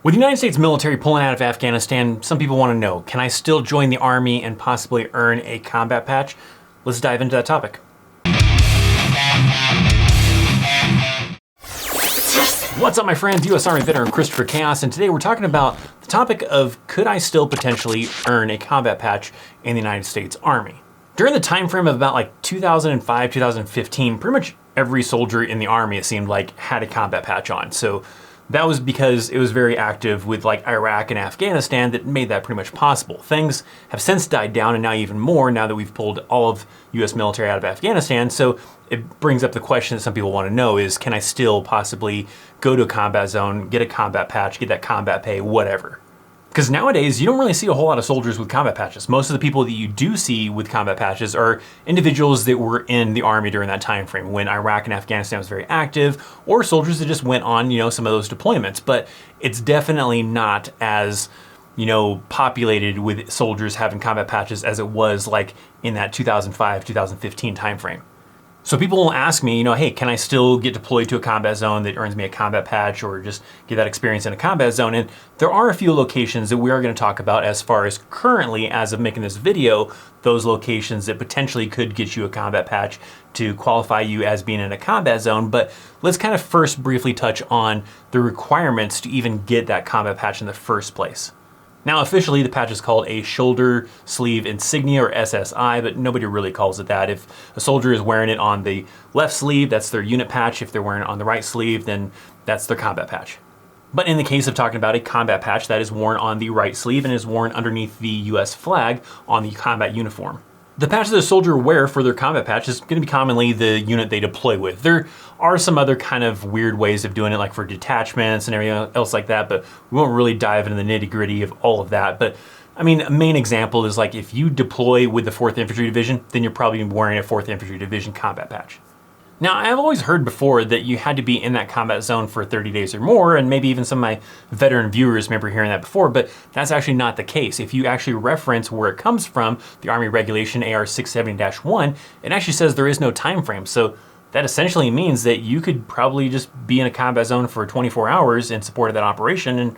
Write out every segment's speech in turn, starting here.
With the United States military pulling out of Afghanistan, some people want to know, can I still join the Army and possibly earn a combat patch? Let's dive into that topic. What's up, my friends? U.S. Army veteran Christopher Chaos, and today we're talking about the topic of could I still potentially earn a combat patch in the United States Army? During the time frame of about like 2005, 2015, pretty much every soldier in the Army, it seemed like, had a combat patch on. So that was because it was very active with like Iraq and Afghanistan that made that pretty much possible. Things have since died down, and now even more now that we've pulled all of US military out of Afghanistan. So it brings up the question that some people want to know is, can I still possibly go to a combat zone, get a combat patch, get that combat pay, whatever? Because nowadays, you don't really see a whole lot of soldiers with combat patches. Most of the people that you do see with combat patches are individuals that were in the Army during that time frame when Iraq and Afghanistan was very active, or soldiers that just went on, some of those deployments. But it's definitely not as, populated with soldiers having combat patches as it was like in that 2005, 2015 time frame. So people will ask me, hey, can I still get deployed to a combat zone that earns me a combat patch or just get that experience in a combat zone? And there are a few locations that we are going to talk about as far as currently, as of making this video, those locations that potentially could get you a combat patch to qualify you as being in a combat zone. But let's kind of first briefly touch on the requirements to even get that combat patch in the first place. Now, officially, the patch is called a shoulder sleeve insignia, or SSI, but nobody really calls it that. If a soldier is wearing it on the left sleeve, that's their unit patch. If they're wearing it on the right sleeve, then that's their combat patch. But in the case of talking about a combat patch, that is worn on the right sleeve and is worn underneath the US flag on the combat uniform. The patch that a soldier wear for their combat patch is going to be commonly the unit they deploy with. There are some other kind of weird ways of doing it, like for detachments and everything else like that, but we won't really dive into the nitty-gritty of all of that. But I mean, a main example is like if you deploy with the 4th Infantry Division, then you're probably wearing a 4th Infantry Division combat patch. Now, I've always heard before that you had to be in that combat zone for 30 days or more, and maybe even some of my veteran viewers remember hearing that before, but that's actually not the case. If you actually reference where it comes from, the Army Regulation AR 670-1, it actually says there is no time frame. So that essentially means that you could probably just be in a combat zone for 24 hours in support of that operation, and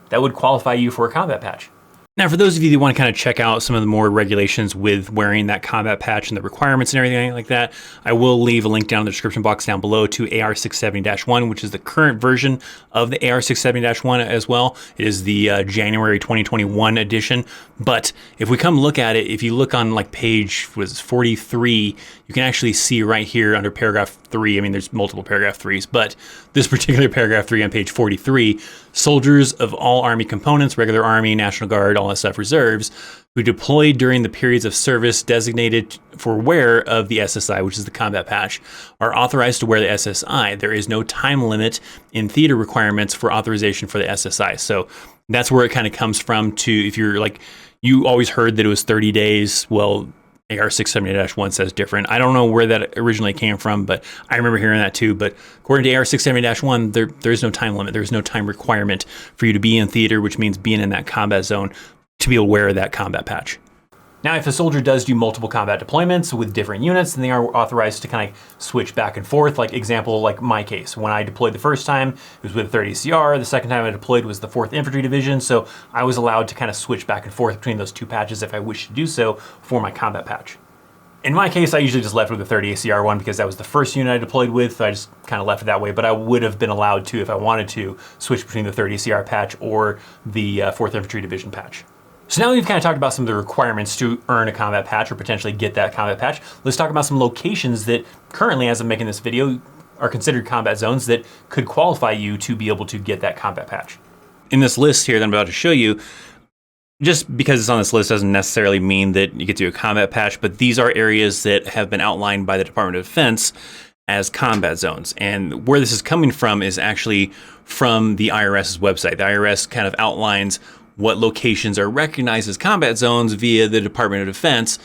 that would qualify you for a combat patch. Now, for those of you that want to kind of check out some of the more regulations with wearing that combat patch and the requirements and everything like that, I will leave a link down in the description box down below to AR 670-1, which is the current version of the AR 670-1 as well. It is the January 2021 edition. But if we come look at it, if you look on like page 43, you can actually see right here under paragraph 3, I mean, there's multiple paragraph 3s, but this particular paragraph 3 on page 43, soldiers of all Army components, regular Army, National Guard, all that stuff, reserves, who deployed during the periods of service designated for wear of the SSI, which is the combat patch, are authorized to wear the SSI. There is no time limit in theater requirements for authorization for the SSI. So that's where it kind of comes from to, if you're like, you always heard that it was 30 days. Well, AR 670-1 says different. I don't know where that originally came from, but I remember hearing that too. But according to AR 670-1, there is no time limit. There's no time requirement for you to be in theater, which means being in that combat zone to be aware of that combat patch. Now, if a soldier does do multiple combat deployments with different units, then they are authorized to kind of switch back and forth. Like example, like my case, when I deployed the first time, it was with 30 CR. The second time I deployed was the 4th Infantry Division. So I was allowed to kind of switch back and forth between those two patches if I wish to do so for my combat patch. In my case, I usually just left with the 30 ACR one because that was the first unit I deployed with. So I just kind of left it that way, but I would have been allowed to, if I wanted to, switch between the 30 CR patch or the 4th Infantry Division patch. So now that we've kind of talked about some of the requirements to earn a combat patch or potentially get that combat patch, let's talk about some locations that currently, as I'm making this video, are considered combat zones that could qualify you to be able to get that combat patch. In this list here that I'm about to show you, just because it's on this list doesn't necessarily mean that you get to a combat patch, but these are areas that have been outlined by the Department of Defense as combat zones. And where this is coming from is actually from the IRS's website. The IRS kind of outlines what locations are recognized as combat zones via the Department of Defense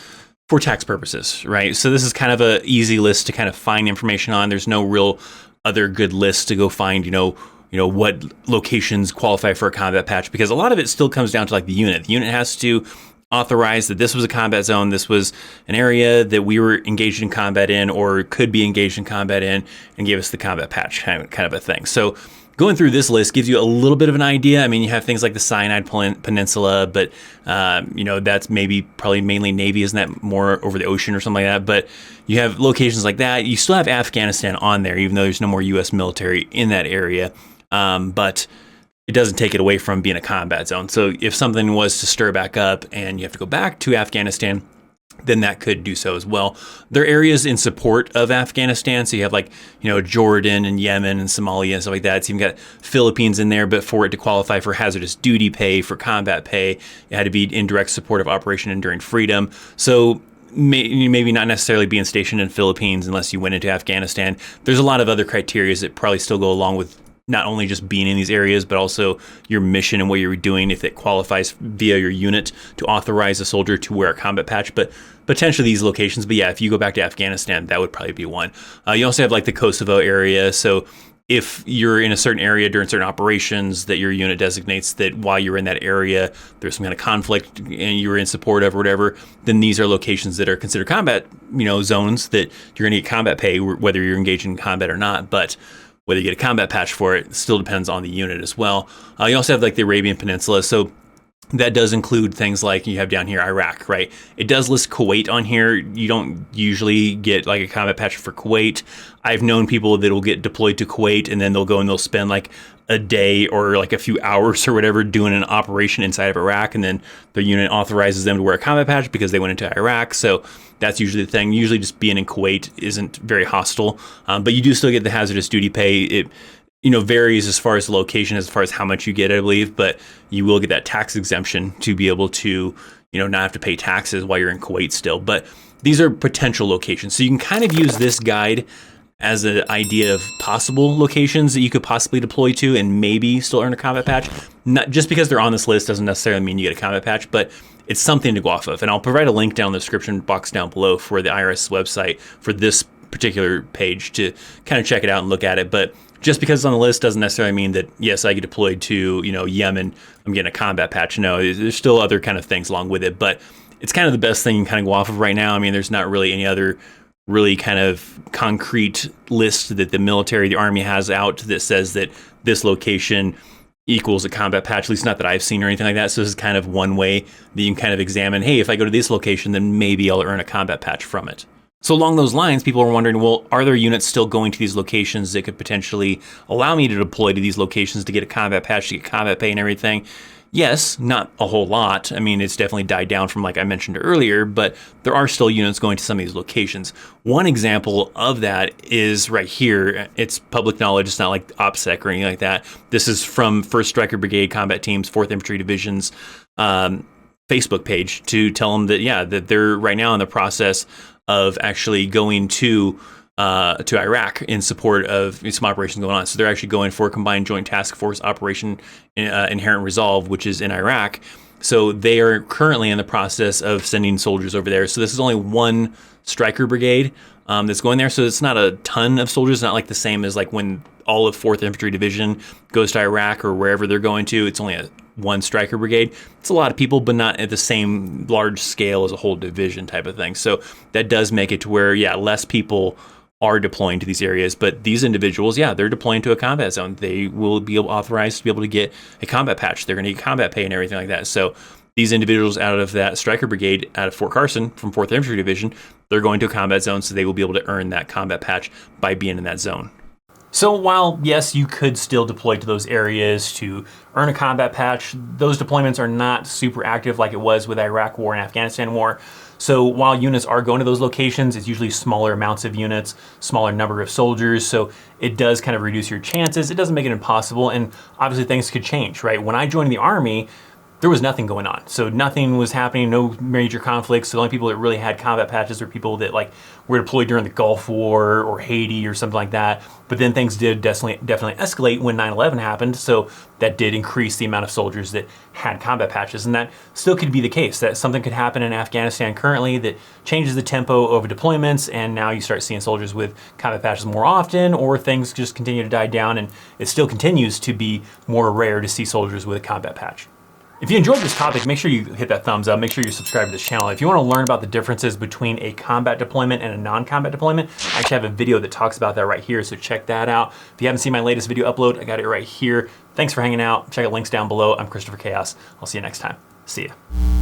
for tax purposes, right? So this is kind of an easy list to kind of find information on. There's no real other good list to go find, what locations qualify for a combat patch, because a lot of it still comes down to like the unit. The unit has to authorize that this was a combat zone, this was an area that we were engaged in combat in or could be engaged in combat in, and give us the combat patch kind of a thing. So Going through this list gives you a little bit of an idea. I mean, you have things like the Sinai Peninsula, but that's probably mainly Navy, isn't that more over the ocean or something like that? But you have locations like that. You still have Afghanistan on there, even though there's no more U.S. military in that area. But it doesn't take it away from being a combat zone. So if something was to stir back up and you have to go back to Afghanistan, then that could do so as well. There are areas in support of Afghanistan. So you have Jordan and Yemen and Somalia and stuff like that. So you've got Philippines in there, but for it to qualify for hazardous duty pay, for combat pay, it had to be in direct support of Operation Enduring Freedom. So maybe not necessarily being stationed in Philippines unless you went into Afghanistan. There's a lot of other criteria that probably still go along with not only just being in these areas, but also your mission and what you're doing, if it qualifies via your unit to authorize a soldier to wear a combat patch, but potentially these locations. But yeah, if you go back to Afghanistan, that would probably be one. You also have the Kosovo area. So if you're in a certain area during certain operations that your unit designates that while you're in that area, there's some kind of conflict and you're in support of or whatever, then these are locations that are considered combat, zones that you're going to get combat pay, whether you're engaged in combat or not. But whether you get a combat patch for it still depends on the unit as well. You also have the Arabian Peninsula. So that does include things like you have down here, Iraq, right? It does list Kuwait on here. You don't usually get a combat patch for Kuwait. I've known people that will get deployed to Kuwait and then they'll go and they'll spend a day or a few hours or whatever doing an operation inside of Iraq, and then the unit authorizes them to wear a combat patch because they went into Iraq. So that's usually the thing. Usually just being in Kuwait isn't very hostile, but you do still get the hazardous duty pay. It varies as far as the location, as far as how much you get, I believe, but you will get that tax exemption to be able to, not have to pay taxes while you're in Kuwait still. But these are potential locations. So you can kind of use this guide as an idea of possible locations that you could possibly deploy to and maybe still earn a combat patch. Not just because they're on this list doesn't necessarily mean you get a combat patch, but it's something to go off of. And I'll provide a link down in the description box down below for the IRS website for this particular page to kind of check it out and look at it. But just because it's on the list doesn't necessarily mean that, yes, I get deployed to, Yemen, I'm getting a combat patch. No, there's still other kind of things along with it, but it's kind of the best thing you can kind of go off of right now. I mean, there's not really any other really kind of concrete list that the military, the Army has out that says that this location equals a combat patch, at least not that I've seen or anything like that. So this is kind of one way that you can kind of examine, hey, if I go to this location, then maybe I'll earn a combat patch from it. So along those lines, people are wondering, well, are there units still going to these locations that could potentially allow me to deploy to these locations to get a combat patch, to get combat pay and everything? Yes, not a whole lot. I mean, it's definitely died down from like I mentioned earlier, but there are still units going to some of these locations. One example of that is right here. It's public knowledge. It's not like OPSEC or anything like that. This is from 1st Stryker Brigade Combat Team's 4th Infantry Division's Facebook page to tell them that, yeah, that they're right now in the process of actually going to Iraq in support of some operations going on. So they're actually going for Combined Joint Task Force Operation Inherent Resolve, which is in Iraq. So they are currently in the process of sending soldiers over there. So this is only one Stryker Brigade that's going there. So it's not a ton of soldiers. It's not like the same as like when all of 4th Infantry Division goes to Iraq or wherever they're going to. It's only one Stryker Brigade. It's a lot of people, but not at the same large scale as a whole division type of thing. So that does make it to where, yeah, less people are deploying to these areas, but these individuals, yeah, they're deploying to a combat zone. They will be authorized to be able to get a combat patch. They're going to get combat pay and everything like that. So these individuals out of that Stryker Brigade out of Fort Carson from 4th Infantry Division, they're going to a combat zone, so they will be able to earn that combat patch by being in that zone. So while, yes, you could still deploy to those areas to earn a combat patch, those deployments are not super active like it was with Iraq War and Afghanistan War. So while units are going to those locations, it's usually smaller amounts of units, smaller number of soldiers. So it does kind of reduce your chances. It doesn't make it impossible. And obviously things could change, right? When I joined the Army, there was nothing going on. So nothing was happening, no major conflicts. So the only people that really had combat patches were people that like were deployed during the Gulf War or Haiti or something like that. But then things did definitely escalate when 9/11 happened. So that did increase the amount of soldiers that had combat patches. And that still could be the case, that something could happen in Afghanistan currently that changes the tempo of deployments. And now you start seeing soldiers with combat patches more often, or things just continue to die down. And it still continues to be more rare to see soldiers with a combat patch. If you enjoyed this topic, make sure you hit that thumbs up. Make sure you subscribe to this channel. If you want to learn about the differences between a combat deployment and a non-combat deployment, I actually have a video that talks about that right here, so check that out. If you haven't seen my latest video upload, I got it right here. Thanks for hanging out. Check out links down below. I'm Christopher Chaos. I'll see you next time. See ya.